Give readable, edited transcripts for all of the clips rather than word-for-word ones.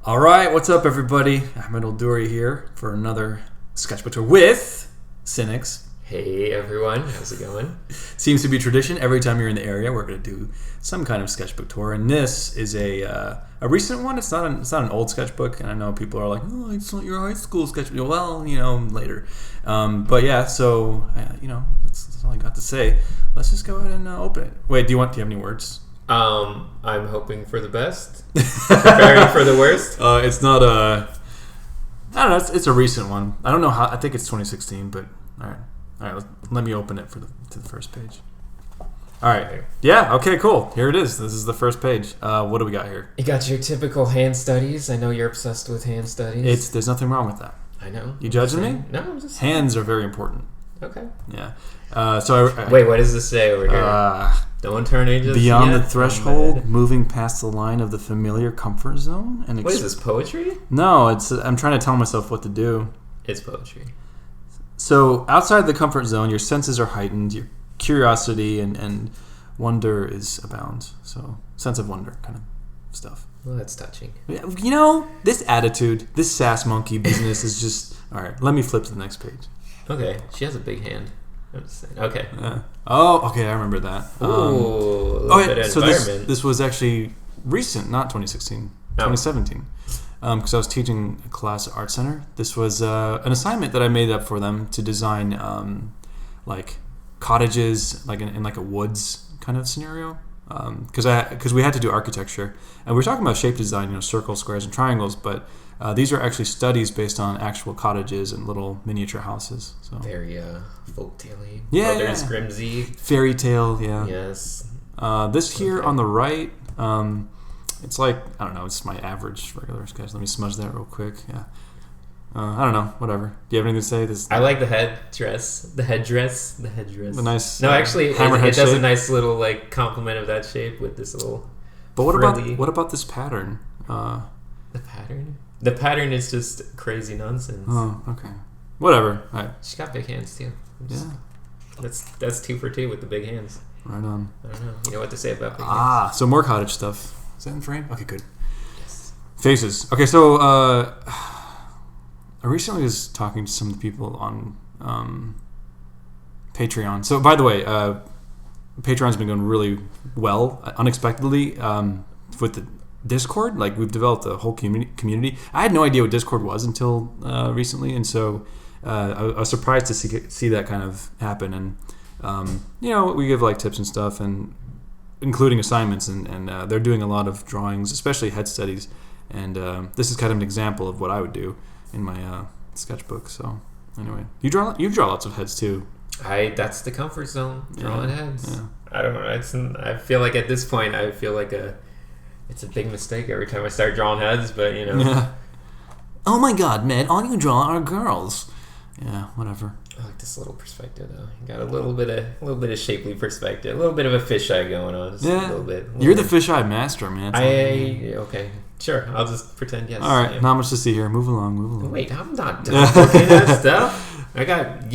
All right, what's up, everybody? Ahmed Aldoori here for another Sketchbook tour with Sinix. Hey, everyone. How's it going? Seems to be tradition. Every time you're in the area, we're going to do some kind of sketchbook tour, and this is a recent one. It's not an old sketchbook, and I know people are like, "Oh, it's not your high school sketchbook." Well, later. But yeah, so that's all I got to say. Let's just go ahead and open it. Wait, do you have any words? I'm hoping for the best, preparing for the worst. It's not a. I don't know. It's a recent one. I don't know how. I think it's 2016, but all right. Let me open it to the first page. All right. Yeah. Okay. Cool. Here it is. This is the first page. What do we got here? You got your typical hand studies. I know you're obsessed with hand studies. There's nothing wrong with that. I know. You judging me? No, I'm just. Hands are very important. Okay. Yeah. So wait. What does this say over here? Don't turn ages beyond yet. the threshold, moving past the line of the familiar comfort zone. And what is this, poetry? No, I'm trying to tell myself what to do. It's poetry. So outside the comfort zone, your senses are heightened, your curiosity and wonder is abound. So sense of wonder kind of stuff. Well, that's touching. This attitude, this sass monkey business is just... All right, let me flip to the next page. Okay, she has a big hand. I'm just saying. Okay. Okay, I remember that. Ooh, bit of so environment. this was actually recent, not 2016, 2017. Because I was teaching a class at Art Center. This was an assignment that I made up for them to design like cottages, like in like a woods kind of scenario. Because we had to do architecture, and we were talking about shape design, circles, squares, and triangles. But these are actually studies based on actual cottages and little miniature houses. So very folktale-y. Yeah, Brothers Grimsby. Fairy tale, yeah. Yes. This here on the right. It's like, I don't know, it's my average regular sketch. Let me smudge that real quick. Yeah. I don't know, whatever. Do you have anything to say? I like the headdress. The headdress. The nice... No, actually, it does shape. A nice little complement of that shape with this little... But what about this pattern? The pattern? The pattern is just crazy nonsense. Oh, okay. Whatever. All right. She's got big hands, too. Yeah. That's 2 for 2 with the big hands. Right on. I don't know. You know what to say about big hands. So more cottage stuff. Is that in frame? Okay, good. Yes. Faces. Okay, so I recently was talking to some of the people on Patreon. So, by the way, Patreon's been going really well, unexpectedly, with the Discord. Like, we've developed a whole community. I had no idea what Discord was until recently, and so I was surprised to see that kind of happen. And, we give, tips and stuff, and including assignments, and they're doing a lot of drawings, especially head studies. And this is kind of an example of what I would do in my sketchbook. So anyway, you draw lots of heads too. That's the comfort zone, drawing heads. Yeah. I don't know. I feel like at this point, I feel like it's a big mistake every time I start drawing heads. But Yeah. Oh my God, man! All you draw are girls. Yeah, whatever. I like this little perspective though. You got a little bit of shapely perspective, a little bit of a fisheye going on. Just a little bit. You're the fisheye master, man. Okay. Sure, I'll just pretend yes. All right, not much to see here. Move along. Wait, I'm not done looking at stuff. I got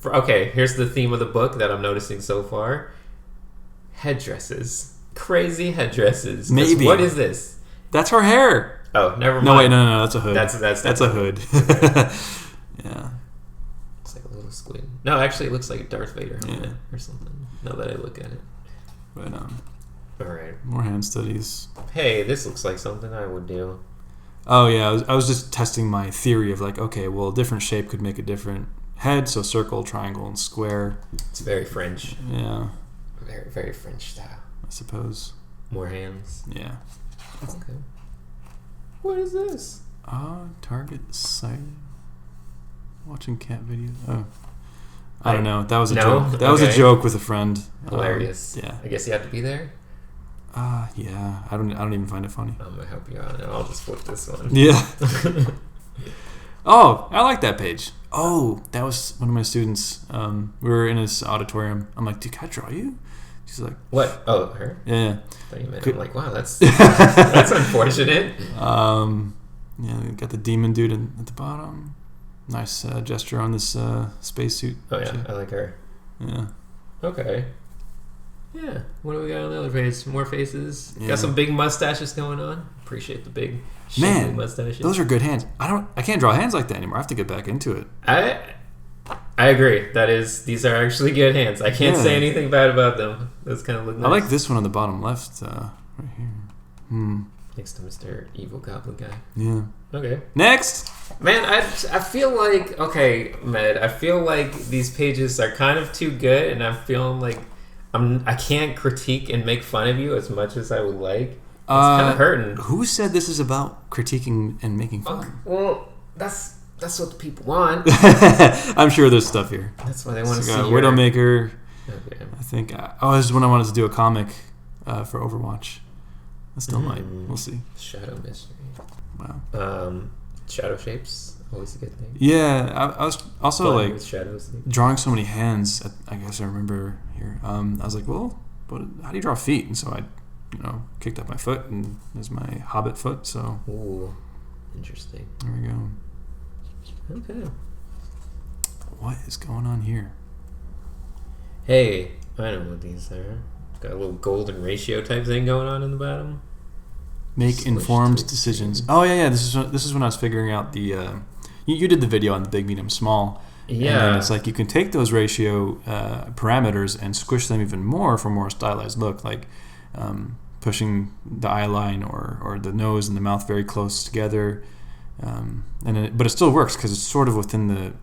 okay, here's the theme of the book that I'm noticing so far. Headdresses. Crazy headdresses. Maybe. What is this? That's her hair. Oh, never mind. No, wait, no, that's a hood. That's a hood. Yeah. It's like a little squid. No, actually it looks like a Darth Vader helmet or something, now that I look at it. But all right. More hand studies. Hey, this looks like something I would do. Oh, yeah. I was just testing my theory of a different shape could make a different head. So circle, triangle, and square. It's very French. Yeah. Very, very French style. I suppose. More hands. Yeah. Okay. What is this? Target site. Watching cat videos. Oh. I don't know. That was a joke. That was a joke with a friend. Hilarious. Yeah. I guess you have to be there. Yeah. I don't even find it funny. I'm gonna help you out, and I'll just flip this one. Yeah. Oh, I like that page. Oh, that was one of my students. We were in his auditorium. I'm like, dude, can I draw you? She's like, what? Oh, her? Yeah. I thought you meant. I'm like, wow, that's unfortunate. Yeah, we got the demon dude at the bottom. Nice gesture on this spacesuit. Oh yeah, I like her. Yeah. Okay. Yeah. What do we got on the other page? More faces. Yeah. Got some big mustaches going on. appreciate the big Man, mustaches. those are good hands. I can't draw hands like that anymore. I have to get back into it. I agree. These are actually good hands. I can't say anything bad about them. Those kind of look nice. I like this one on the bottom left, right here. Next to Mr. Evil Goblin guy. Yeah. Okay. Next! Man, I feel like... Okay, Med, I feel like these pages are kind of too good, and I'm feeling like I can't critique and make fun of you as much as I would like. It's kind of hurting. Who said this is about critiquing and making fun? Okay, well, that's what the people want. I'm sure there's stuff here. That's why they want to see Widowmaker. Okay. I think... this is when I wanted to do a comic for Overwatch. I still might. We'll see. Shadow Mystery. Wow. Shadow shapes, always a good thing. Yeah, I was also Fun with shadows. drawing so many hands. I guess I remember here. I was like, well, how do you draw feet? And so I, kicked up my foot, and there's my hobbit foot. So. Ooh, interesting. There we go. Okay. What is going on here? Hey, I know what these are. Got a little golden ratio type thing going on in the bottom. Make informed decisions. Oh yeah. This is when I was figuring out the. You did the video on the big, medium, small. Yeah. And it's like you can take those ratio parameters and squish them even more for more stylized look, like pushing the eye line or the nose and the mouth very close together. But it still works because it's sort of within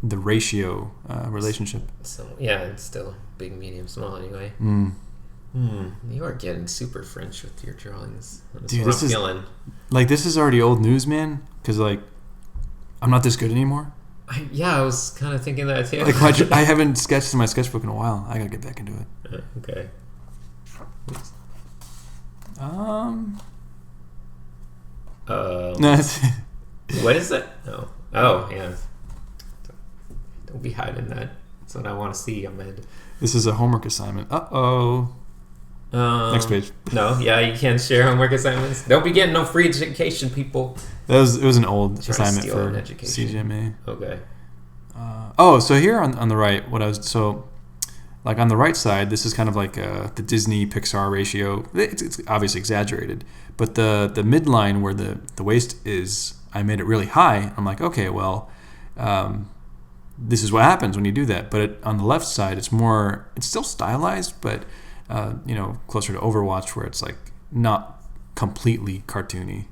the ratio relationship. So yeah, it's still big, medium, small anyway. You are getting super French with your drawings. That's Dude, what I'm feeling. Like, this is already old news, man. Because, like, I'm not this good anymore. I was kind of thinking that, too. Like, I haven't sketched in my sketchbook in a while. I gotta get back into it. Okay. What is it? Oh, yeah. Don't be hiding that. That's what I want to see, Ahmed. This is a homework assignment. Uh-oh. Next page. No, you can't share homework assignments. Don't be getting no free education, people. It was an old assignment for CGMA. Okay. So here on the right, like on the right side, this is kind of like the Disney Pixar ratio. It's obviously exaggerated, but the midline where the waist is, I made it really high. I'm like, okay, well, this is what happens when you do that. But on the left side, it's still stylized, but closer to Overwatch, where it's like not completely cartoony.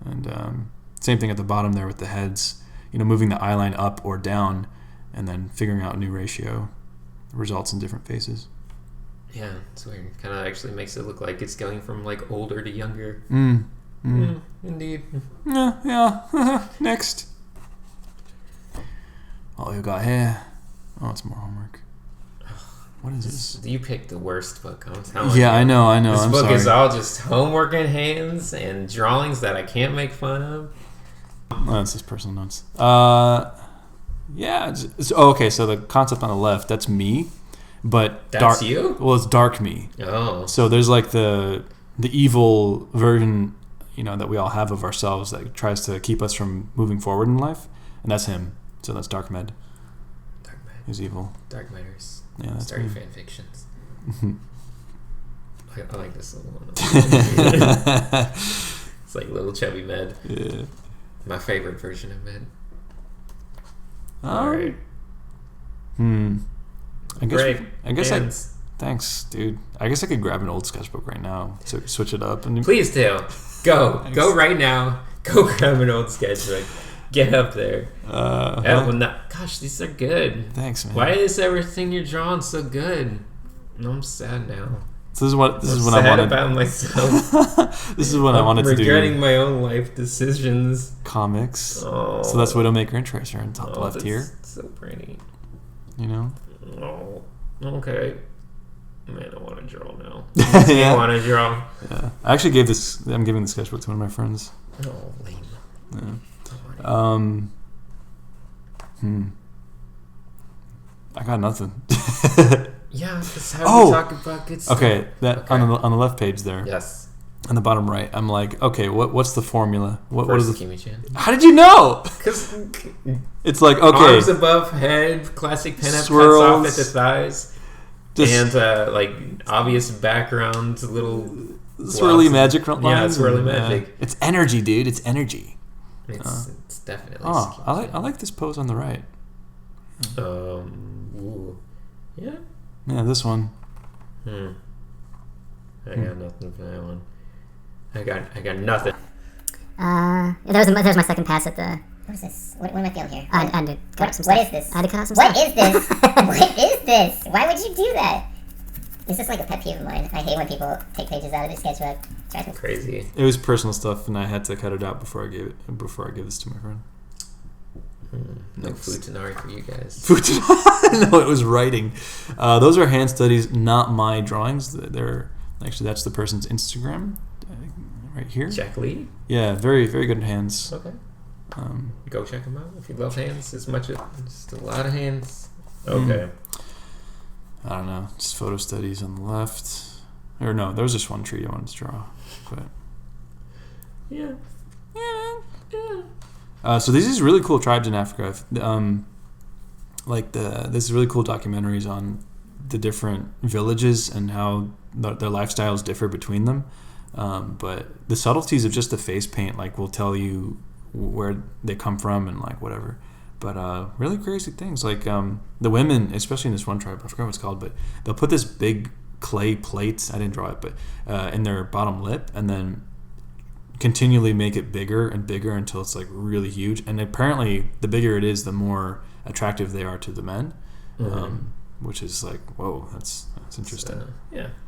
And same thing at the bottom there with the heads, moving the eyeline up or down, and then figuring out a new ratio results in different faces. Yeah, it's weird. Kind of actually makes it look like it's going from like older to younger. Indeed. Yeah. Next. All you got here. Oh, it's more homework. What is this? You picked the worst book, I'm telling you. Yeah, I know. This I'm book sorry. is all just homework in hands and drawings that I can't make fun of. Oh, it's just personal notes. Yeah. Okay, so the concept on the left, that's me, but that's dark. You? Well, it's dark me. Oh. So there's like the evil version, that we all have of ourselves that tries to keep us from moving forward in life, and that's him. So that's Dark Med. Dark Med. He's evil. Dark Matters. Yeah, that's Starting me. fan fictions. I like this little one. It's like little chubby Med. Yeah. My favorite version of Med. All right. I guess thanks, dude. I guess I could grab an old sketchbook right now to switch it up. And please do. Go right now. Go grab an old sketchbook. Get up there. Gosh, these are good. Thanks, man. Why is everything you're drawing so good? I'm sad now. This is what I wanted about myself. This is what I wanted to do. Regretting my own life decisions. Comics. Oh. So that's Widowmaker and Tracer in top left here. So pretty. Oh, okay. Man, I want to draw now. Yeah. I want to draw. Yeah. I actually I'm giving the sketchbook to one of my friends. Oh, lame. Yeah. I got nothing. Yeah, that's how we talk about good stuff. Okay, on the left page there. Yes. On the bottom right, I'm like, okay, what's the formula? What is the Kimi-chan. How did you know? Because it's like, okay, arms above head, classic pinup, swirls, cuts off at the thighs, and like obvious background, little swirly magic lines. Yeah, swirly magic. It's energy, dude. It's energy. It's definitely. I like this pose on the right. Ooh. Yeah. Yeah, this one. I got nothing for that one. I got nothing. That was my second pass at the. What is this? What am I feeling here? I had to cut out some What stuff. is this? I had to cut out some What stuff. is this? What is this? Why would you do that? This is like a pet peeve of mine. I hate when people take pages out of their sketchbook. Drives me Crazy. It was personal stuff, and I had to cut it out before I gave this to my friend. No futanari for you guys. No, it was writing. Those are hand studies, not my drawings. They're actually, that's the person's Instagram right here. Jack Lee? Yeah, very, very good hands. Okay. Go check them out if you love hands as much as just a lot of hands. Okay. I don't know, just photo studies on the left. Or no, there was just one tree I wanted to draw. But Yeah. so there's these really cool tribes in Africa. There's really cool documentaries on the different villages and how their lifestyles differ between them. But the subtleties of just the face paint, like, will tell you where they come from and like whatever. But really crazy things, like the women, especially in this one tribe, I forgot what it's called, but they'll put this big clay plate, I didn't draw it, but in their bottom lip, and then continually make it bigger and bigger until it's like really huge. And apparently the bigger it is, the more attractive they are to the men. Which is like, whoa, that's interesting.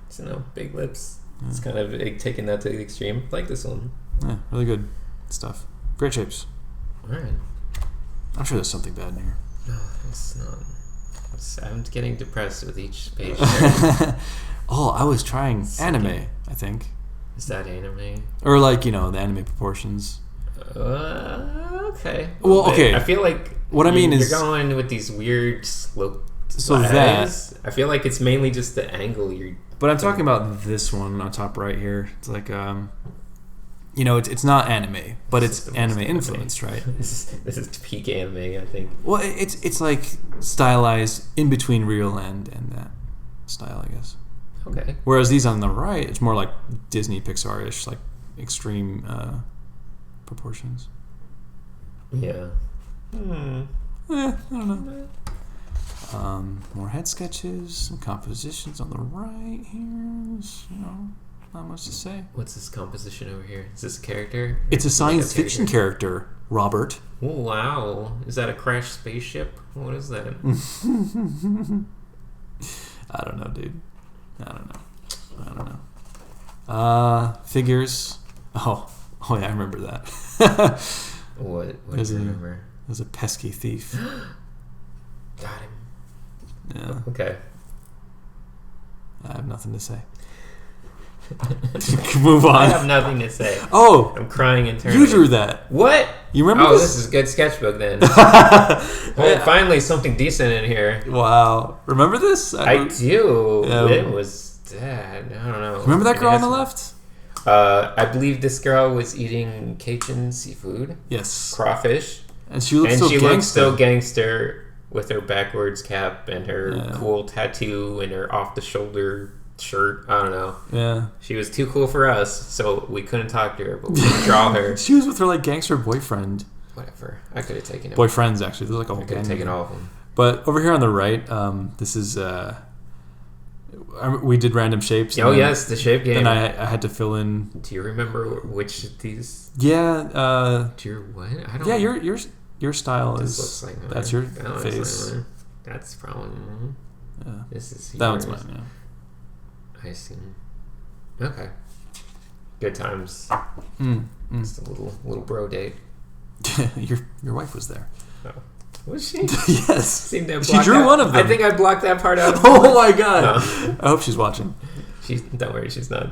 So big lips. It's kind of taking that to the extreme, like this one. Yeah, really good stuff. Great shapes. All right. I'm sure there's something bad in here. No, it's not. I'm getting depressed with each page. Oh, I was trying anime, I think. Is that anime? Or like, the anime proportions. Okay. Well, okay. I feel like what I mean is you're going with these weird sloped that lines. I feel like it's mainly just the angle you're. But I'm talking about this one on top right here. It's like it's not anime, but it's anime influenced, right? This is peak anime, I think. Well, it's like stylized in between real and that style, I guess. Okay. Whereas these on the right, it's more like Disney Pixar-ish, like extreme proportions. Yeah. I don't know. More head sketches, some compositions on the right here. Not much to say. What's this composition over here? Is this a character? It's a science fiction character, Robert. Oh, wow. Is that a crashed spaceship? What is that? I don't know, dude. I don't know. Figures. Oh yeah, I remember that. What do you remember? There's a pesky thief. Got him. Yeah. Okay. I have nothing to say. Move on. I have nothing to say. Oh! I'm crying internally. You drew that. What? You remember this? this? Is a good sketchbook then. Well, finally something decent in here. Wow. Remember this? I do. Yeah. It was dead. I don't know. Remember that girl on the left? I believe this girl was eating Cajun seafood. Yes. Crawfish. And she looks so gangster with her backwards cap and her cool tattoo and her off-the-shoulder shirt. I don't know. Yeah. She was too cool for us, so we couldn't talk to her, but we could draw her. She was with her like gangster boyfriend. Whatever. I could have taken it. Boyfriends, actually. There's like a whole I could have gang taken of them. all of them. But over here on the right, this is... we did random shapes. Oh, yes, the shape game. Then I had to fill in... Do you remember which of these... Yeah. Do you... What? I don't... Yeah, your style this is... looks like that's your that face. Like that's probably... Yeah. This is that yours. one's mine, yeah. I see. Okay. Good times. Just a little bro date. Your wife was there. Oh. Was she? Yes. Seemed to have she drew one of them. I think I blocked that part out. Oh my god. No. I hope she's watching. Don't worry, she's not.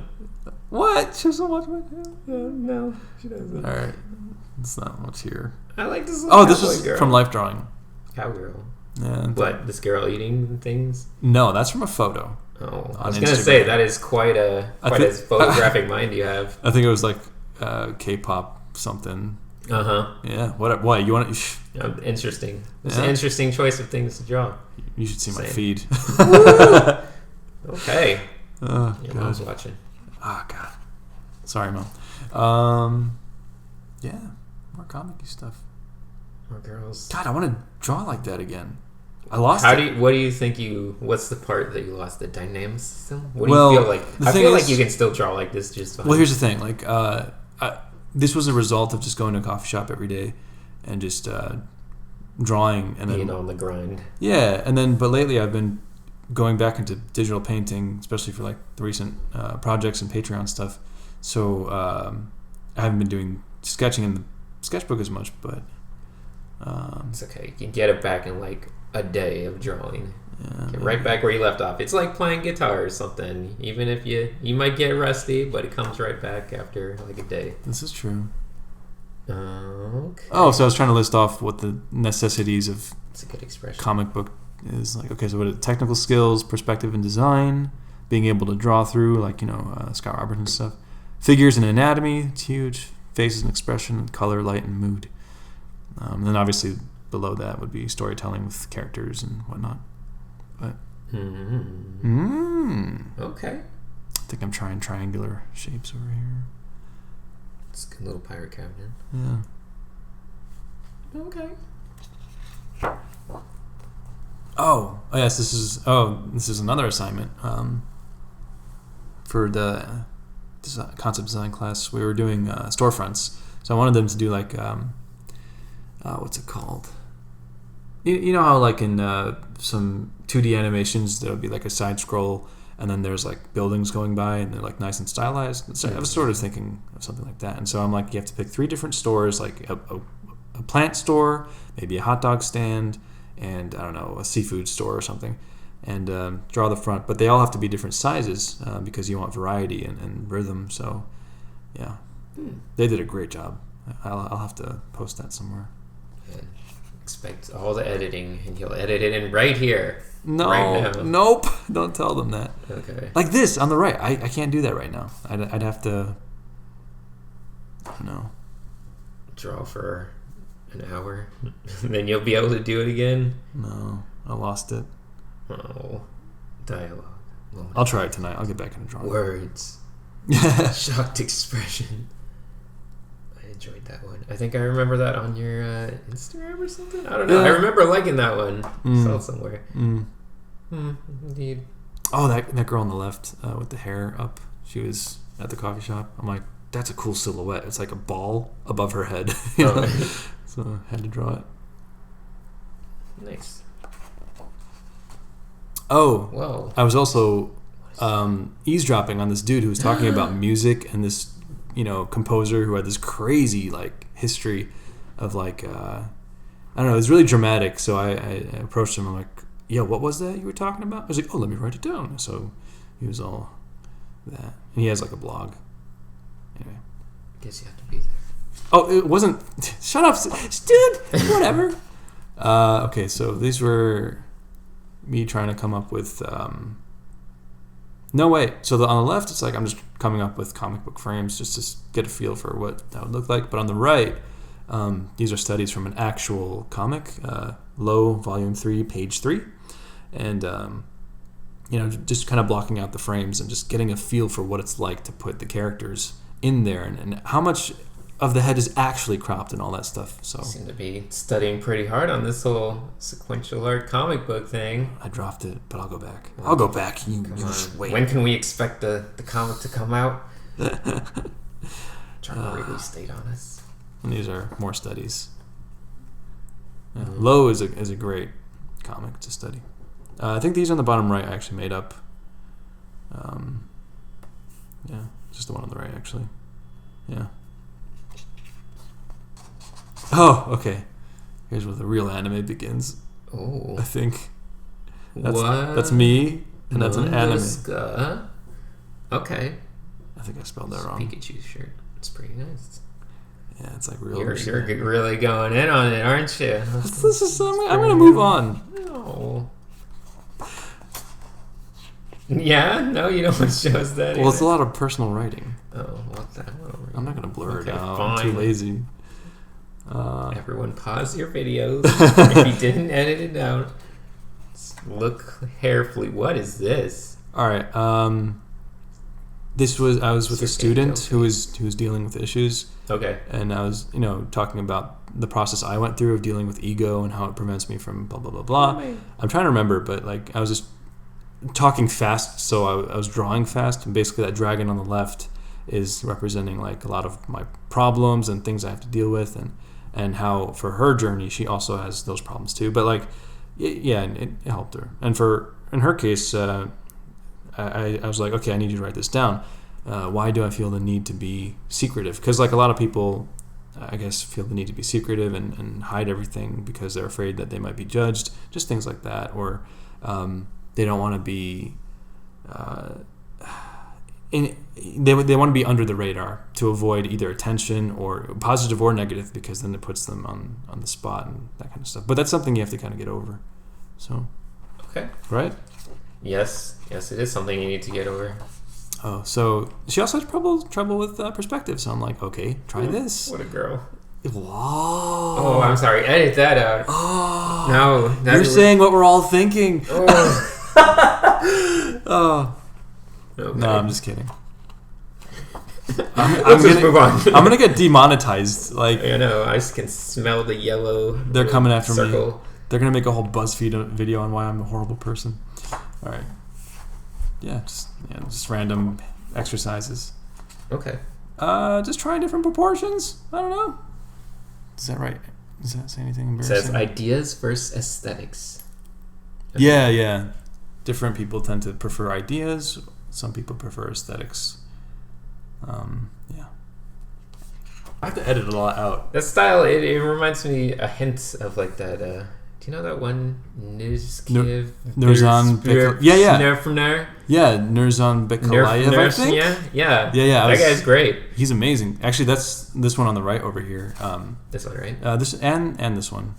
What? She doesn't watch my channel? No, she doesn't. Alright. It's not much here. I like this. This was girl. from Life Drawing. Cowgirl. Yeah. What? This girl eating things? No, that's from a photo. Oh, I was gonna say that is quite a photographic mind you have. I think it was like K-pop something. Yeah. What? You want to? Interesting. It's an interesting choice of things to draw. You should see my feed. Okay. Oh Your god. mom's watching. Oh god. Sorry, Mom. Yeah, more comic-y stuff. More girls. God, I want to draw like that again. I lost What do you think what's the part that you lost? The dynamic system? What do Well, you feel like? the I thing feel is- like you can still draw like this just fine. Well, here's the thing. Like, this was a result of just going to a coffee shop every day and just drawing and then being on the grind. yeah, and then but lately I've been going back into digital painting, especially for like the recent projects and Patreon stuff. So I haven't been doing sketching in the sketchbook as much, but It's okay. You can get it back in like a day of drawing. yeah, Get right back where you left off. It's like playing guitar or something. Even if you might get rusty, but it comes right back after like a day. this is true. Okay. Oh, so I was trying to list off what the necessities of That's a good expression. comic book is. Like, okay, so what are technical skills, perspective and design, being able to draw through, like, Scott Robertson stuff, figures and anatomy, it's huge, faces and expression, color, light, and mood. And then obviously below that would be storytelling with characters and whatnot. But Okay. I think I'm trying triangular shapes over here. It's a good little pirate cabinet. Yeah. Okay. Oh yes, this is another assignment for the concept design class. We were doing storefronts, so I wanted them to do like what's it called? You know how like in some 2D animations there would be like a side scroll and then there's like buildings going by and they're like nice and stylized. So I was sort of thinking of something like that, and so I'm like, you have to pick 3 different stores, like a plant store, maybe a hot dog stand, and I don't know, a seafood store or something, and draw the front. But they all have to be different sizes because you want variety and rhythm. So yeah, they did a great job. I'll have to post that somewhere. And expect all the editing, and he'll edit it in right here. No, Right now. nope, don't tell them that. Okay. Like this on the right, I can't do that right now. I'd have to, I don't know. Draw for an hour. Then you'll be able to do it again. No, I lost it. Oh. Dialogue. I'll try it tonight. I'll get back into drawing. Words. Shocked expression. I enjoyed that one. I think I remember that on your Instagram or something. I don't know. Yeah. I remember liking that one. Saw it somewhere. Indeed. Oh, that girl on the left with the hair up. She was at the coffee shop. I'm like, that's a cool silhouette. It's like a ball above her head. you know? So I had to draw it. Nice. Oh, Whoa. I was also eavesdropping on this dude who was talking about music and this, composer who had this crazy like history of like I don't know. It was really dramatic. So I approached him. I'm like, "Yo, what was that you were talking about?" I was like, "Oh, let me write it down." So he was all that, and he has like a blog. Anyway, Guess you have to be there. oh, it wasn't. Shut up, dude. Whatever. Okay, so these were me trying to come up with. No way. So on the left, it's like I'm just coming up with comic book frames just to get a feel for what that would look like. But on the right, these are studies from an actual comic, Low, Volume 3, Page 3. And, just kind of blocking out the frames and just getting a feel for what it's like to put the characters in there and how much of the head is actually cropped and all that stuff. So You seem to be studying pretty hard on this whole sequential art comic book thing. I dropped it, but I'll go back. I'll go back. You just wait. When can we expect the comic to come out? Trying to release date on us. And these are more studies. Yeah. Low is a great comic to study. I think these on the bottom right I actually made up. Yeah, just the one on the right actually. Yeah. Oh, okay. Here's where the real anime begins. Oh. I think What? that's me, and that's an anime. Okay. I think I spelled that It's a wrong. Pikachu shirt. It's pretty nice. Yeah, it's like real. You're really going in on it, aren't you? This is something. I'm gonna move on. No. Yeah? No, you don't want to show us that. Well, it's a either? lot of personal writing. Oh, what the hell? I'm not gonna blur Okay, it out. I'm too fine. lazy. Everyone pause your videos. If you didn't edit it out, look carefully. What is this? All right. I was with a Okay, student okay. who was dealing with issues, Okay. and I was talking about the process I went through of dealing with ego and how it prevents me from blah blah blah blah. I'm trying to remember, but like I was just talking fast, so I was drawing fast, and basically that dragon on the left is representing like a lot of my problems and things I have to deal with, and how for her journey she also has those problems too. But like, yeah, it helped her. And in her case, I was like, okay, I need you to write this down. Why do I feel the need to be secretive? Because like a lot of people, I guess, feel the need to be secretive and hide everything because they're afraid that they might be judged, just things like that, or they don't want to be they want to be under the radar to avoid either attention or positive or negative, because then it puts them on the spot and that kind of stuff. But that's something you have to kind of get over. So, Okay. right? Yes, it is something you need to get over. Oh, so she also has trouble with perspective. So I'm like, okay, try this. What a girl. Whoa. Oh, I'm sorry. Edit that out. Oh, No, you're saying what we're all thinking. Oh. Oh. Okay. No, I'm just kidding. Let's just move on. I'm gonna get demonetized. Like, I know. I just can smell the yellow. they're coming after circle. me. They're gonna make a whole BuzzFeed video on why I'm a horrible person. All right. Yeah, just random exercises. Okay. Just trying different proportions. I don't know. Is that right? Does that say anything It embarrassing? says ideas versus aesthetics. Yeah. Different people tend to prefer ideas. Some people prefer aesthetics. Yeah. I have to edit a lot out. That style, it reminds me a hint of like that. Do you know that one Nizkiv? Nurzan yeah. Nerfner? Yeah, Nurzan Bekalayev, I think. Yeah. That guy's great. He's amazing. Actually, that's this one on the right over here. This one, right? This and this one.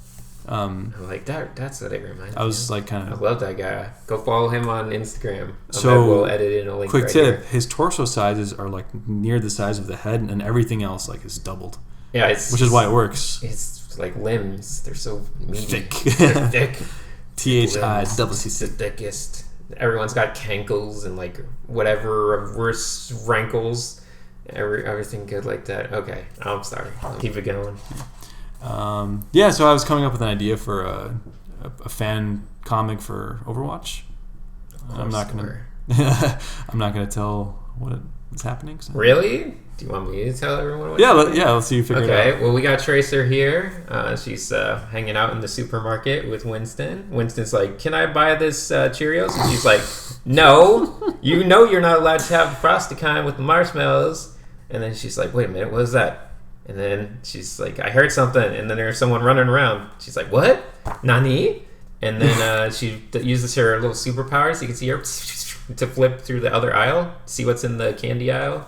I'm like that. That's what it reminds me. I was of. like kind I of. love that guy. Go follow him on Instagram. So, we'll edit in a link. Quick right tip: here. his torso sizes are like near the size of the head, and everything else like is doubled. Yeah, which is why it works. It's like limbs. They're so meaty. Thick. They're thick. THI-double-C-C. The thickest. Everyone's got cankles and like whatever worse rankles. Everything good like that. Okay, I'm sorry. I'll keep it going. Yeah, so I was coming up with an idea for a fan comic for Overwatch. I'm not gonna tell what's happening. So. Really? Do you want me to tell everyone what? Let's see you figure it out. Okay, well, we got Tracer here. She's hanging out in the supermarket with Winston. Winston's like, "Can I buy this Cheerios?" And she's like, "No, you know you're not allowed to have the Frosty kind with the marshmallows." And then she's like, "Wait a minute, what is that?" And then she's like, "I heard something." And then there's someone running around. She's like, "What? Nani?" And then she uses her little superpowers. You can see her to flip through the other aisle, see what's in the candy aisle.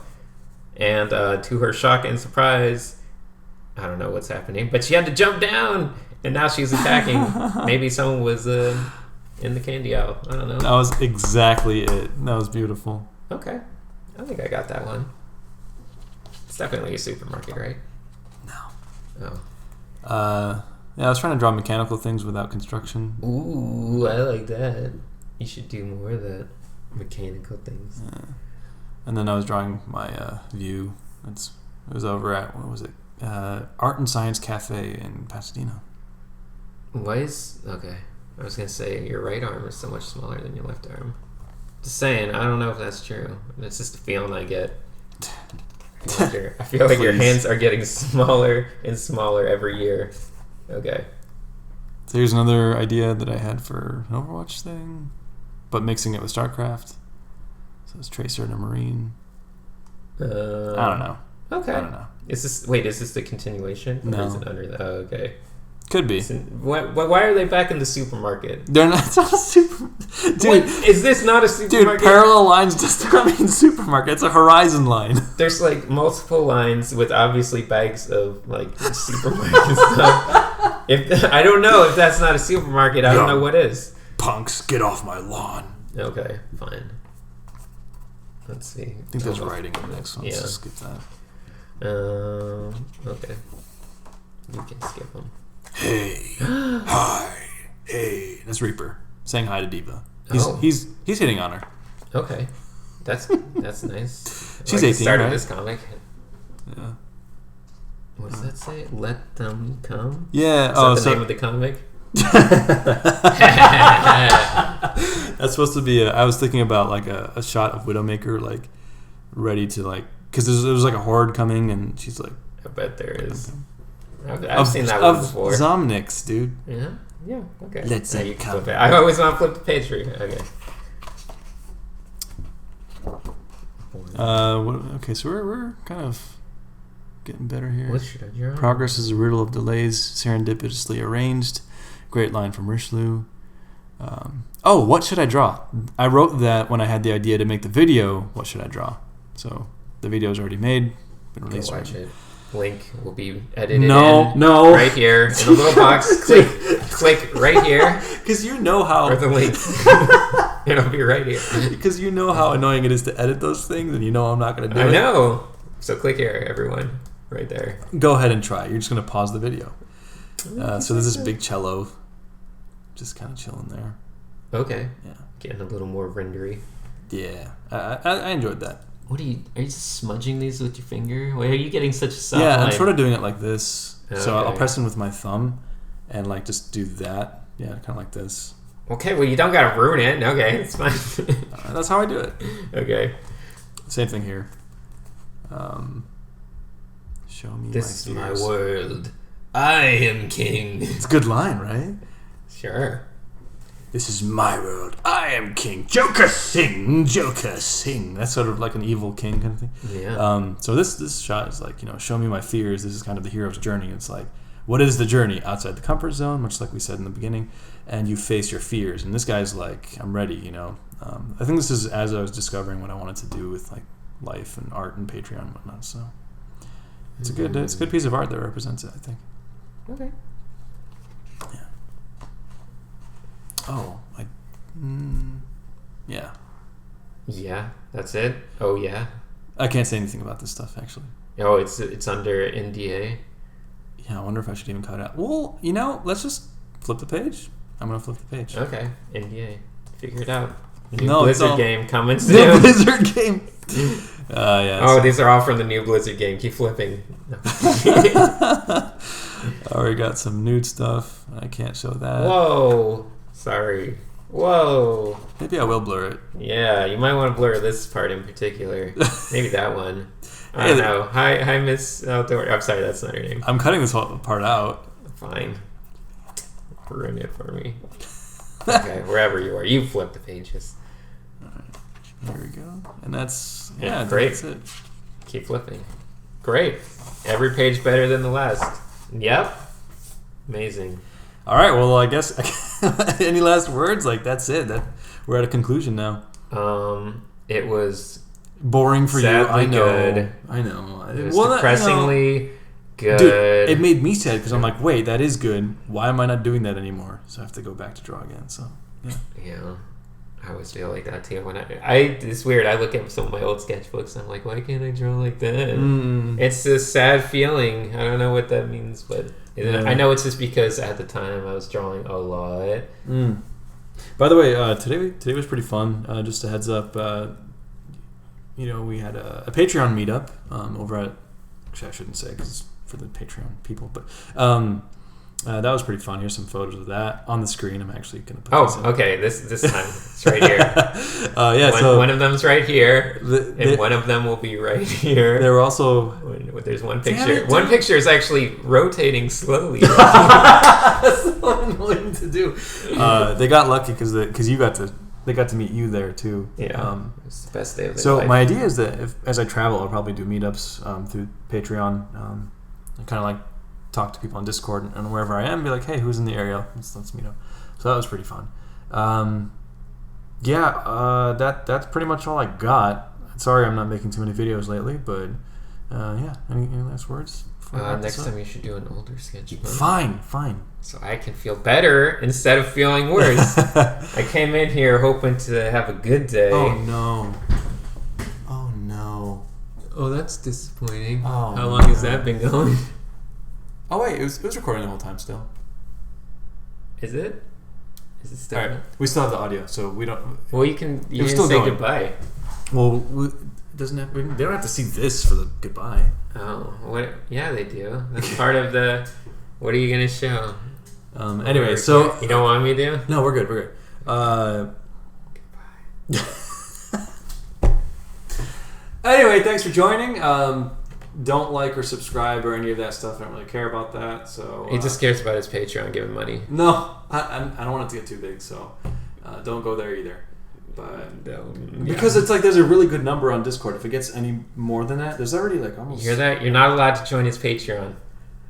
And to her shock and surprise, I don't know what's happening, but she had to jump down, and now she's attacking. Maybe someone was in the candy aisle. I don't know. That was exactly it. That was beautiful. Okay. I think I got that one. It's definitely a supermarket, right? No. Oh. Yeah, I was trying to draw mechanical things without construction. Ooh, I like that. You should do more of that. Mechanical things. Yeah. And then I was drawing my view. It was over at, what was it? Art and Science Cafe in Pasadena. Okay. I was going to say your right arm is so much smaller than your left arm. Just saying, I don't know if that's true. It's just a feeling I get. I feel like your hands are getting smaller and smaller every year. Okay. So here's another idea that I had for an Overwatch thing, but mixing it with StarCraft. So it's Tracer and a Marine. I don't know. Okay. I don't know. Is this the continuation? No. Or is it under the... Oh, okay. Could be. Why are they back in the supermarket? They're not. It's not a super. Dude, Wait, is this not a supermarket? Dude, parallel lines does not mean supermarket. It's a horizon line. There's like multiple lines with obviously bags of like supermarket stuff. I don't know if that's not a supermarket. I don't know what is. Punks, get off my lawn. Okay, fine. Let's see. I think there's writing in the next one. Yeah. Let's skip that. Okay. You can skip them. Hey, hi, hey. That's Reaper saying hi to Diva. He's hitting on her. Okay. That's nice. She's the 18, start right? of this comic. Yeah. What does that say? Let them come? Yeah. Is that the name of the comic? That's supposed to be. I was thinking about like a shot of Widowmaker, like ready to like, because there was like a horde coming, and she's like, I bet there is. I've seen that one before. Zomnix, dude. Yeah. Yeah. Okay. Let's you can come. flip it. I always want to flip the page for you. Okay. Okay, so we're kind of getting better here. What should I draw? Progress is a riddle of delays, serendipitously arranged. Great line from Richelieu. What should I draw? I wrote that when I had the idea to make the video. What should I draw? So the video is already made, been released. Go watch it. Link will be edited. No, right here in a little box. click right here. Because you know how. Or the link. It'll be right here. Because you know how annoying it is to edit those things, and you know I'm not going to do it. I know. So click here, everyone. Right there. Go ahead and try. You're just going to pause the video. So there's this big cello, just kind of chilling there. Okay. Yeah. Getting a little more rendery. Yeah, I enjoyed that. What are you just smudging these with your finger? Why are you getting such a soft Yeah, line? I'm sort of doing it like this. Okay. So I'll press in with my thumb and like just do that. Yeah, kind of like this. Okay, well you don't gotta ruin it. Okay, it's fine. That's how I do it. Okay. Same thing here. Show me This is my my fears. world. I am king. It's a good line, right? Sure. This is my world. I am king. Joker sing, Joker sing. That's sort of like an evil king kind of thing. Yeah. So this shot is like, show me my fears. This is kind of the hero's journey. It's like, what is the journey? Outside the comfort zone, much like we said in the beginning, and you face your fears. And this guy's like, I'm ready, I think this is as I was discovering what I wanted to do with like life and art and Patreon and whatnot. So it's a good piece of art that represents it, I think. Okay. Yeah. Oh, yeah. Yeah, that's it. Oh yeah. I can't say anything about this stuff actually. Oh, it's under NDA. Yeah, I wonder if I should even cut it out. Well, let's just flip the page. I'm gonna flip the page. Okay, NDA. Figure it out. New No, it's Blizzard all- game coming New soon. Blizzard game. Yeah. Oh, these are all from the new Blizzard game. Keep flipping. No. I already got some nude stuff. I can't show that. Whoa. Sorry. Whoa. Maybe I will blur it. Yeah, you might want to blur this part in particular. Maybe that one. I Hey, don't know. Hi, Miss Aldoori. I'm sorry, that's not her name. I'm cutting this whole part out. Fine. Ruin it for me. Okay, wherever you are, you flip the pages. There we go. And that's Yeah, great. That's it. Keep flipping. Great. Every page better than the last. Yep. Amazing. All right. Well, I guess any last words? Like that's it. We're at a conclusion now. It was Boring for you. sadly I know. good. I know. It was Well, depressingly good. Dude, it made me sad because I'm like, wait, that is good. Why am I not doing that anymore? So I have to go back to draw again. So yeah. Yeah, I always feel like that too. When it's weird. I look at some of my old sketchbooks. And I'm like, why can't I draw like that? It's a sad feeling. I don't know what that means, but I know it's just because at the time I was drawing a lot. By the way, today was pretty fun. Just a heads up. We had a Patreon meetup over at. Actually, I shouldn't say because for the Patreon people, but that was pretty fun. Here's some photos of that on the screen. I'm actually gonna put this in. Okay. This time it's right here. So one of them's right here, and one of them will be right here. There were also There's one picture. One picture is actually rotating slowly. That's so annoying to do. They got lucky because they got to meet you there too. Yeah, it's the best day of their So life. my idea is that as I travel, I'll probably do meetups through Patreon. And kind of like talk to people on Discord and wherever I am, be like, hey, who's in the area? Let's meet up. So that was pretty fun. That's pretty much all I got. Sorry, I'm not making too many videos lately, but any last words? Next time you should do an older sketchbook. Fine. So I can feel better instead of feeling worse. I came in here hoping to have a good day. Oh no. Oh, that's disappointing. Oh, How long has that been going? Oh wait, it was recording the whole time still. Is it? Is it still? All right, we still have the audio, so we don't. Well, you can was say still going. goodbye. Well, doesn't have, they don't have to see this for the goodbye. Oh, what? Yeah, they do. That's part of the. What are you gonna show? Anyway, so you don't want me to? No, we're good. We're good. Anyway, thanks for joining. Don't like or subscribe or any of that stuff. I don't really care about that. So He just cares about his Patreon giving money. No, I don't want it to get too big. So don't go there either. But because it's like there's a really good number on Discord. If it gets any more than that, there's already like almost. You hear that? You're not allowed to join his Patreon.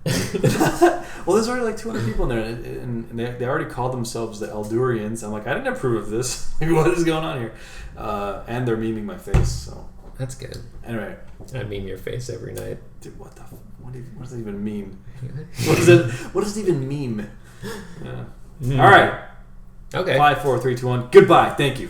Well, there's already like 200 people in there, and they already call themselves the Aldoorians. I'm like, I didn't approve of this. Like, what is going on here? And they're memeing my face. So that's good. Anyway, I meme your face every night. Dude, what does that even mean? What does it even mean? Yeah. All right. Okay. 5, 4, 3, 2, 1. Goodbye. Thank you.